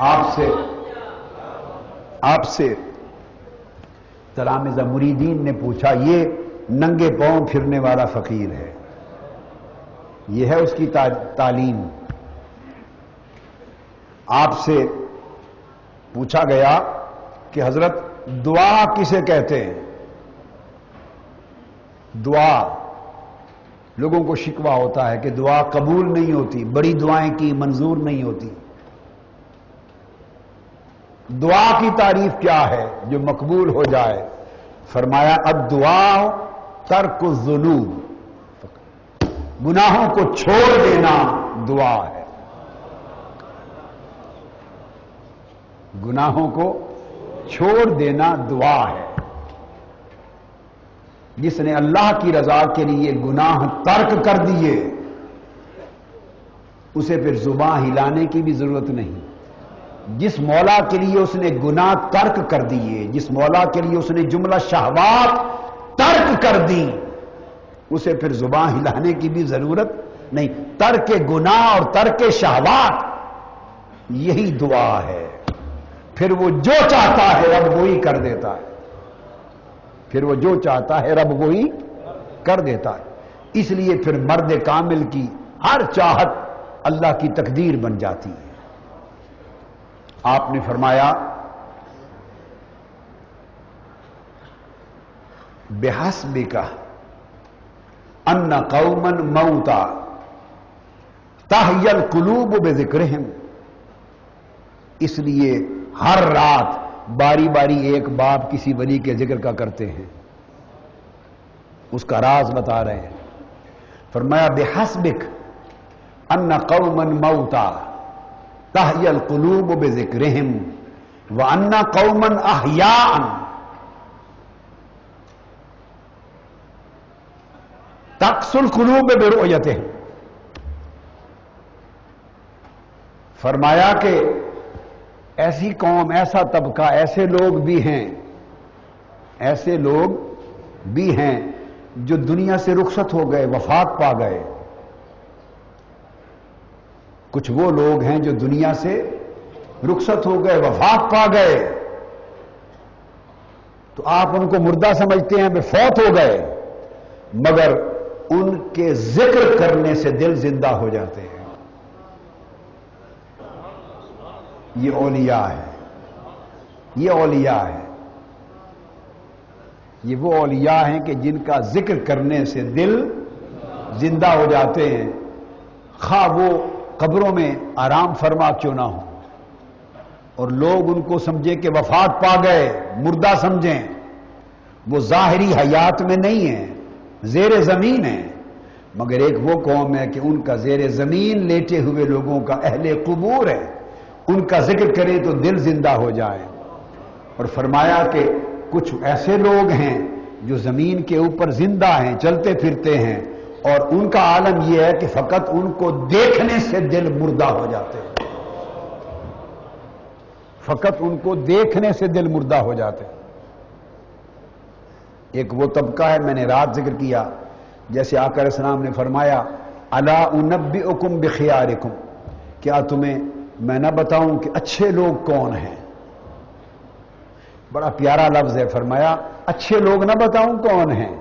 آپ سے تلامذہ مریدین نے پوچھا، یہ ننگے پاؤں پھرنے والا فقیر ہے، یہ ہے اس کی تعلیم۔ آپ سے پوچھا گیا کہ حضرت دعا کسے کہتے ہیں؟ دعا، لوگوں کو شکوہ ہوتا ہے کہ دعا قبول نہیں ہوتی، بڑی دعائیں کی منظور نہیں ہوتی۔ دعا کی تعریف کیا ہے جو مقبول ہو جائے؟ فرمایا الدعاء ترک الذنوب، گناہوں کو چھوڑ دینا دعا ہے، گناہوں کو چھوڑ دینا دعا ہے۔ جس نے اللہ کی رضا کے لیے گناہ ترک کر دیے اسے پھر زباں ہلانے کی بھی ضرورت نہیں۔ جس مولا کے لیے اس نے گناہ ترک کر دیے، جس مولا کے لیے اس نے جملہ شہوات ترک کر دی، اسے پھر زباں ہلانے کی بھی ضرورت نہیں۔ ترک گناہ اور ترک شہوات یہی دعا ہے۔ پھر وہ جو چاہتا ہے رب وہی کر دیتا ہے، پھر وہ جو چاہتا ہے رب وہی کر دیتا ہے۔ اس لیے پھر مرد کامل کی ہر چاہت اللہ کی تقدیر بن جاتی ہے۔ آپ نے فرمایا بِحَسْبِكَ أَنَّ قَوْمًا مَوْتًا تَحْيَا الْقُلُوبُ بِذِكْرِهِمْ، اس لیے ہر رات باری باری ایک باپ کسی ولی کے ذکر کا کرتے ہیں، اس کا راز بتا رہے ہیں۔ فرمایا بِحَسْبِكَ أَنَّ قَوْمًا مَوْتًا تَحْيَا الْقُلُوبُ بِذِكْرِهِمْ وَأَنَّ قَوْمًا أَحْيَاءً تَقْسُو الْقُلُوبُ بِرُؤْيَتِهِمْ۔ فرمایا کہ ایسی قوم، ایسا طبقہ، ایسے لوگ بھی ہیں، ایسے لوگ بھی ہیں جو دنیا سے رخصت ہو گئے، وفات پا گئے۔ کچھ وہ لوگ ہیں جو دنیا سے رخصت ہو گئے، وفات پا گئے، تو آپ ان کو مردہ سمجھتے ہیں، فوت ہو گئے، مگر ان کے ذکر کرنے سے دل زندہ ہو جاتے ہیں۔ یہ اولیاء ہے، یہ اولیاء ہے، یہ وہ اولیاء ہیں کہ جن کا ذکر کرنے سے دل زندہ ہو جاتے ہیں، خواہ وہ قبروں میں آرام فرما کیوں نہ ہو، اور لوگ ان کو سمجھے کہ وفات پا گئے، مردہ سمجھیں، وہ ظاہری حیات میں نہیں ہیں، زیر زمین ہیں، مگر ایک وہ قوم ہے کہ ان کا زیر زمین لیٹے ہوئے لوگوں کا اہل قبور ہے، ان کا ذکر کرے تو دل زندہ ہو جائے۔ اور فرمایا کہ کچھ ایسے لوگ ہیں جو زمین کے اوپر زندہ ہیں، چلتے پھرتے ہیں، اور ان کا عالم یہ ہے کہ فقط ان کو دیکھنے سے دل مردہ ہو جاتے ہیں، فقط ان کو دیکھنے سے دل مردہ ہو جاتے ہیں۔ ایک وہ طبقہ ہے، میں نے رات ذکر کیا، جیسے آقا علیہ السلام نے فرمایا الا انبئکم بخیارکم، کیا تمہیں میں نہ بتاؤں کہ اچھے لوگ کون ہیں؟ بڑا پیارا لفظ ہے، فرمایا اچھے لوگ نہ بتاؤں کون ہیں،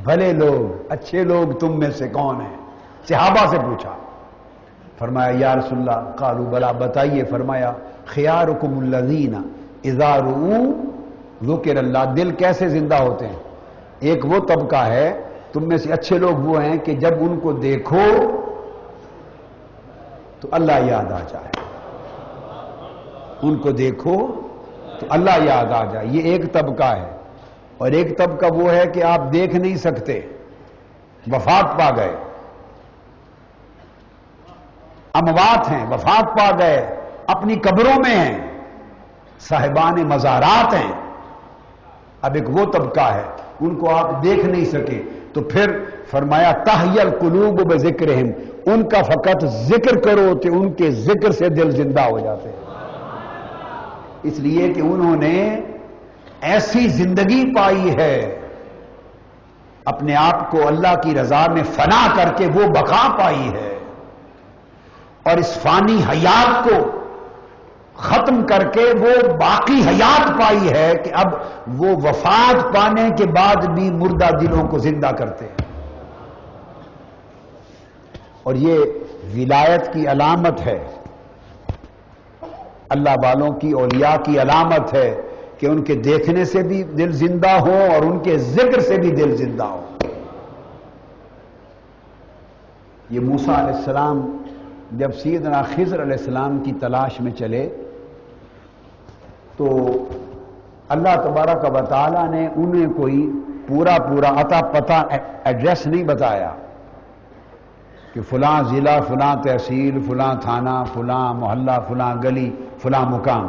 بھلے لوگ، اچھے لوگ تم میں سے کون ہیں؟ صحابہ سے پوچھا، فرمایا یا رسول اللہ، قالوا بلا، بتائیے، فرمایا خیارکم الذین اذا رؤوا ذکر اللہ، دل کیسے زندہ ہوتے ہیں؟ ایک وہ طبقہ ہے تم میں سے اچھے لوگ وہ ہیں کہ جب ان کو دیکھو تو اللہ یاد آ جائے، ان کو دیکھو تو اللہ یاد آ جائے، یہ ایک طبقہ ہے۔ اور ایک طبقہ وہ ہے کہ آپ دیکھ نہیں سکتے، وفات پا گئے، اموات ہیں، وفات پا گئے، اپنی قبروں میں ہیں، صاحبان مزارات ہیں۔ اب ایک وہ طبقہ ہے ان کو آپ دیکھ نہیں سکے، تو پھر فرمایا تحیی القلوب بذکرہم، ان کا فقط ذکر کرو تو ان کے ذکر سے دل زندہ ہو جاتے ہیں، اس لیے کہ انہوں نے ایسی زندگی پائی ہے، اپنے آپ کو اللہ کی رضا میں فنا کر کے وہ بقا پائی ہے، اور اس فانی حیات کو ختم کر کے وہ باقی حیات پائی ہے کہ اب وہ وفات پانے کے بعد بھی مردہ دلوں کو زندہ کرتے ہیں. اور یہ ولایت کی علامت ہے، اللہ والوں کی، اولیاء کی علامت ہے کہ ان کے دیکھنے سے بھی دل زندہ ہو اور ان کے ذکر سے بھی دل زندہ ہو. یہ موسیٰ علیہ السلام جب سیدنا خضر علیہ السلام کی تلاش میں چلے تو اللہ تبارک و تعالیٰ نے انہیں کوئی پورا عطا پتہ ایڈریس نہیں بتایا کہ فلاں ضلع، فلاں تحصیل، فلاں تھانہ، فلاں محلہ، فلاں گلی، فلاں مقام،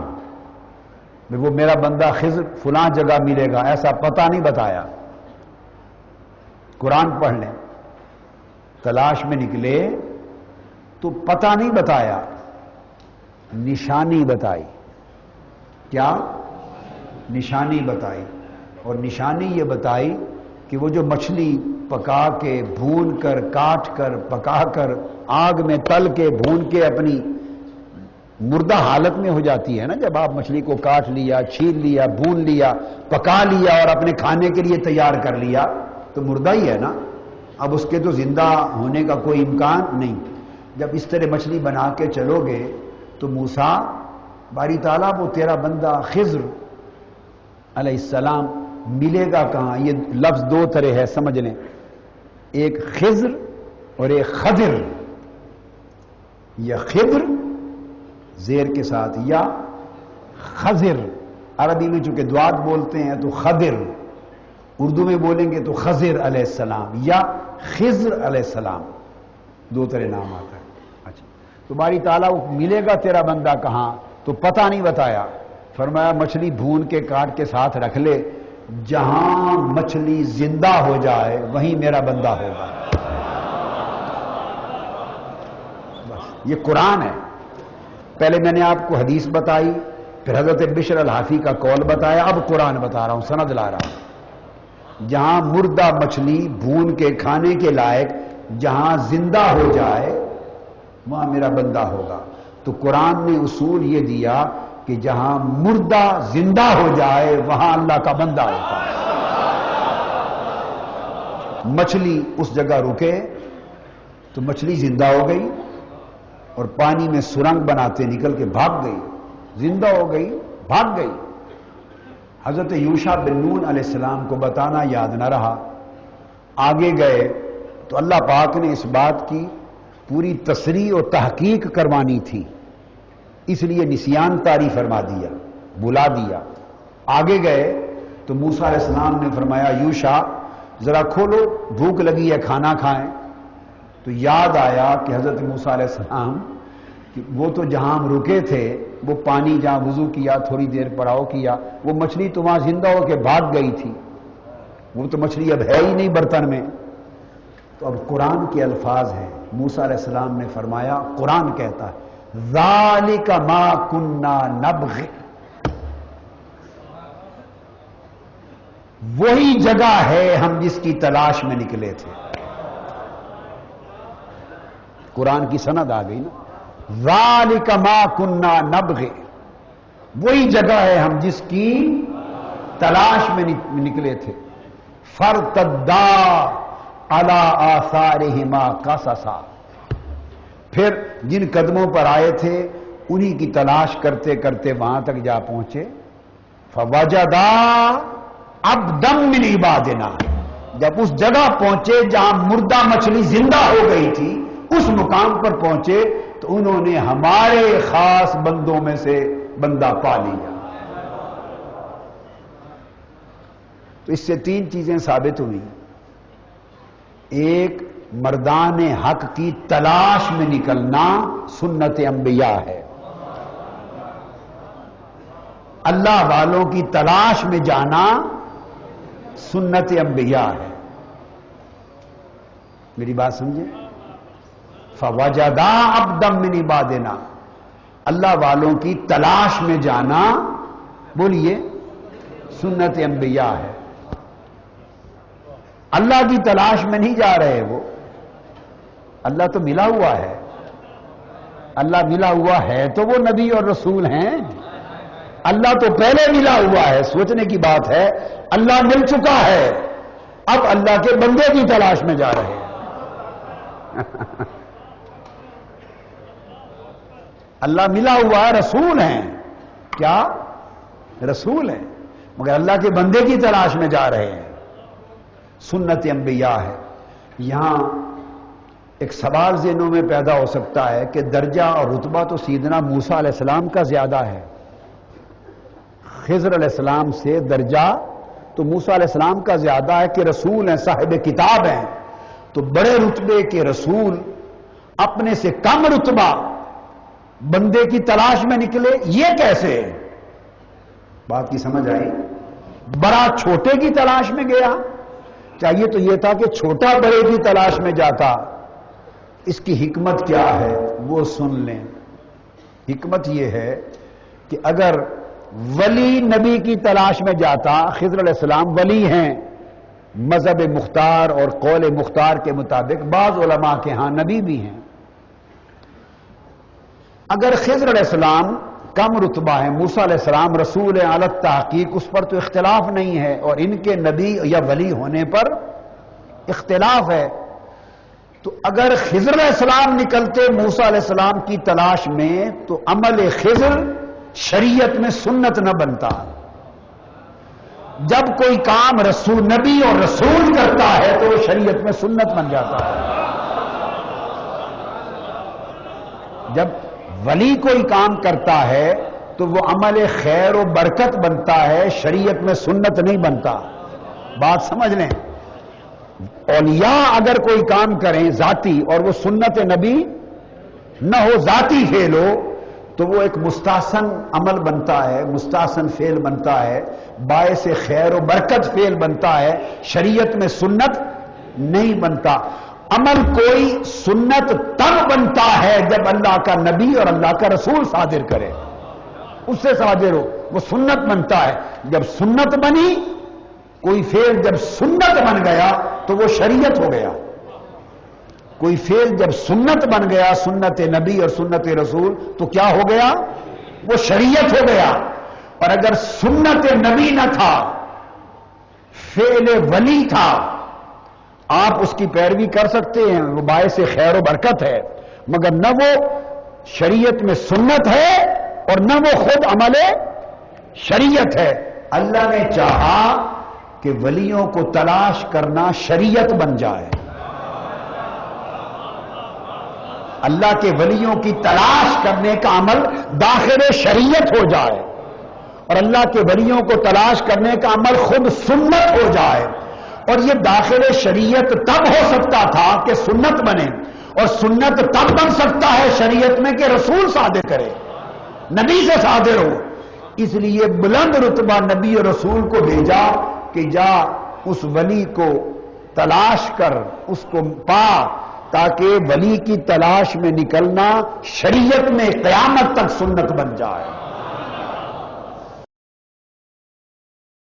وہ میرا بندہ خضر فلاں جگہ ملے گا، ایسا پتہ نہیں بتایا. قرآن پڑھ لیں، تلاش میں نکلے تو پتہ نہیں بتایا، نشانی بتائی. کیا؟ نشانی بتائی. اور نشانی یہ بتائی کہ وہ جو مچھلی پکا کے، بھون کر، کاٹ کر، پکا کر، آگ میں تل کے، بھون کے اپنی مردہ حالت میں ہو جاتی ہے نا. جب آپ مچھلی کو کاٹ لیا، چھیل لیا، بھون لیا، پکا لیا اور اپنے کھانے کے لیے تیار کر لیا تو مردہ ہی ہے نا. اب اس کے تو زندہ ہونے کا کوئی امکان نہیں. جب اس طرح مچھلی بنا کے چلو گے تو موسیٰ باری تعالیٰ وہ تیرا بندہ خضر علیہ السلام ملے گا کہاں؟ یہ لفظ دو طرح ہے، سمجھ لیں، ایک خضر اور ایک خضر. یا خضر زیر کے ساتھ یا خضر. عربی میں چونکہ دوات بولتے ہیں تو خضر، اردو میں بولیں گے تو خضر علیہ السلام یا خضر علیہ السلام، دو طرح نام آتا ہے. اچھا، تو باری تعالیٰ ملے گا تیرا بندہ کہاں؟ تو پتہ نہیں بتایا. فرمایا مچھلی بھون کے کاٹ کے ساتھ رکھ لے، جہاں مچھلی زندہ ہو جائے وہیں میرا بندہ ہوگا. بس یہ قرآن ہے. پہلے میں نے آپ کو حدیث بتائی، پھر حضرت بشر الحافی کا قول بتایا، اب قرآن بتا رہا ہوں، سند لا رہا ہوں. جہاں مردہ مچھلی بھون کے کھانے کے لائق جہاں زندہ ہو جائے وہاں میرا بندہ ہوگا. تو قرآن نے اصول یہ دیا کہ جہاں مردہ زندہ ہو جائے وہاں اللہ کا بندہ ہوتا ہے. مچھلی اس جگہ رکے تو مچھلی زندہ ہو گئی اور پانی میں سرنگ بناتے نکل کے بھاگ گئی، زندہ ہو گئی، بھاگ گئی. حضرت یوشع بن نون علیہ السلام کو بتانا یاد نہ رہا، آگے گئے تو اللہ پاک نے اس بات کی پوری تصریح و تحقیق کروانی تھی، اس لیے نسیان طاری فرما دیا، بلا دیا. آگے گئے تو موسیٰ علیہ السلام نے فرمایا یوشع ذرا کھولو، بھوک لگی ہے، کھانا کھائیں. تو یاد آیا کہ حضرت موسیٰ علیہ السلام کہ وہ تو جہاں ہم رکے تھے، وہ پانی جہاں وضو کیا، تھوڑی دیر پڑاؤ کیا، وہ مچھلی تو وہاں زندہ ہو کے بھاگ گئی تھی، وہ تو مچھلی اب ہے ہی نہیں برتن میں. تو اب قرآن کے الفاظ ہیں. موسیٰ علیہ السلام نے فرمایا، قرآن کہتا ہے ذالک ما کننا نبغی، وہی جگہ ہے ہم جس کی تلاش میں نکلے تھے. قرآن کی سند آ گئی نا. ذالک ما کننا نبغی، وہی جگہ ہے ہم جس کی تلاش میں نکلے تھے. فرتدا علی آثارہما قصصا، پھر جن قدموں پر آئے تھے انہی کی تلاش کرتے کرتے وہاں تک جا پہنچے. فوجدا عبدا من عبادنا، جب اس جگہ پہنچے جہاں مردہ مچھلی زندہ ہو گئی تھی، اس مقام پر پہنچے تو انہوں نے ہمارے خاص بندوں میں سے بندہ پا لیا. تو اس سے تین چیزیں ثابت ہوئی. ایک، مردان حق کی تلاش میں نکلنا سنت انبیاء ہے، اللہ والوں کی تلاش میں جانا سنت انبیاء ہے. میری بات سمجھیں؟ فوجدا عبدا من عبادنا، اللہ والوں کی تلاش میں جانا، بولیے، سنت انبیاء ہے. اللہ کی تلاش میں نہیں جا رہے، وہ اللہ تو ملا ہوا ہے. اللہ ملا ہوا ہے تو وہ نبی اور رسول ہیں. اللہ تو پہلے ملا ہوا ہے. سوچنے کی بات ہے, اللہ مل چکا ہے, اب اللہ کے بندے کی تلاش میں جا رہے ہیں. اللہ ملا ہوا ہے, رسول ہیں. کیا رسول ہیں, مگر اللہ کے بندے کی تلاش میں جا رہے ہیں. سنت انبیاء ہے. یہاں ایک سوال ذہنوں میں پیدا ہو سکتا ہے کہ درجہ اور رتبہ تو سیدنا موسیٰ علیہ السلام کا زیادہ ہے. خضر علیہ السلام سے درجہ تو موسیٰ علیہ السلام کا زیادہ ہے کہ رسول ہیں, صاحب کتاب ہیں. تو بڑے رتبے کے رسول اپنے سے کم رتبہ بندے کی تلاش میں نکلے, یہ کیسے؟ بات کی سمجھ آئی؟ بڑا چھوٹے کی تلاش میں گیا. چاہیے تو یہ تھا کہ چھوٹا بڑے کی تلاش میں جاتا. اس کی حکمت کیا ہے وہ سن لیں. حکمت یہ ہے کہ اگر ولی نبی کی تلاش میں جاتا, خضر علیہ السلام ولی ہیں مذہب مختار اور قول مختار کے مطابق, بعض علماء کے ہاں نبی بھی ہیں. اگر خضر علیہ السلام کم رتبہ ہے, موسیٰ علیہ السلام رسول ہیں علی التحقیق, اس پر تو اختلاف نہیں ہے, اور ان کے نبی یا ولی ہونے پر اختلاف ہے. تو اگر خضر علیہ السلام نکلتے موسیٰ علیہ السلام کی تلاش میں تو عمل خضر شریعت میں سنت نہ بنتا. جب کوئی کام رسول نبی اور رسول کرتا ہے تو وہ شریعت میں سنت بن جاتا ہے. جب ولی کوئی کام کرتا ہے تو وہ عمل خیر و برکت بنتا ہے, شریعت میں سنت نہیں بنتا. بات سمجھ لیں. اولیاء اگر کوئی کام کریں ذاتی اور وہ سنت نبی نہ ہو, ذاتی فعل ہو, تو وہ ایک مستحسن عمل بنتا ہے, مستحسن فعل بنتا ہے, باعث خیر و برکت فعل بنتا ہے, شریعت میں سنت نہیں بنتا. عمل کوئی سنت تب بنتا ہے جب اللہ کا نبی اور اللہ کا رسول صادر کرے, اس سے صادر ہو, وہ سنت بنتا ہے. جب سنت بنی, کوئی فعل جب سنت بن گیا تو وہ شریعت ہو گیا. کوئی فعل جب سنت بن گیا, سنت نبی اور سنت رسول, تو کیا ہو گیا؟ وہ شریعت ہو گیا. اور اگر سنت نبی نہ تھا, فعل ولی تھا, آپ اس کی پیروی کر سکتے ہیں, وہ باعث خیر و برکت ہے, مگر نہ وہ شریعت میں سنت ہے اور نہ وہ خود عمل شریعت ہے. اللہ نے چاہا کہ ولیوں کو تلاش کرنا شریعت بن جائے. اللہ کے ولیوں کی تلاش کرنے کا عمل داخل شریعت ہو جائے, اور اللہ کے ولیوں کو تلاش کرنے کا عمل خود سنت ہو جائے. اور یہ داخل شریعت تب ہو سکتا تھا کہ سنت بنے, اور سنت تب بن سکتا ہے شریعت میں کہ رسول صادر کرے, نبی سے صادر ہو. اس لیے بلند رتبہ نبی اور رسول کو بھیجا کہ جا اس ولی کو تلاش کر, اس کو پا, تاکہ ولی کی تلاش میں نکلنا شریعت میں قیامت تک سنت بن جائے.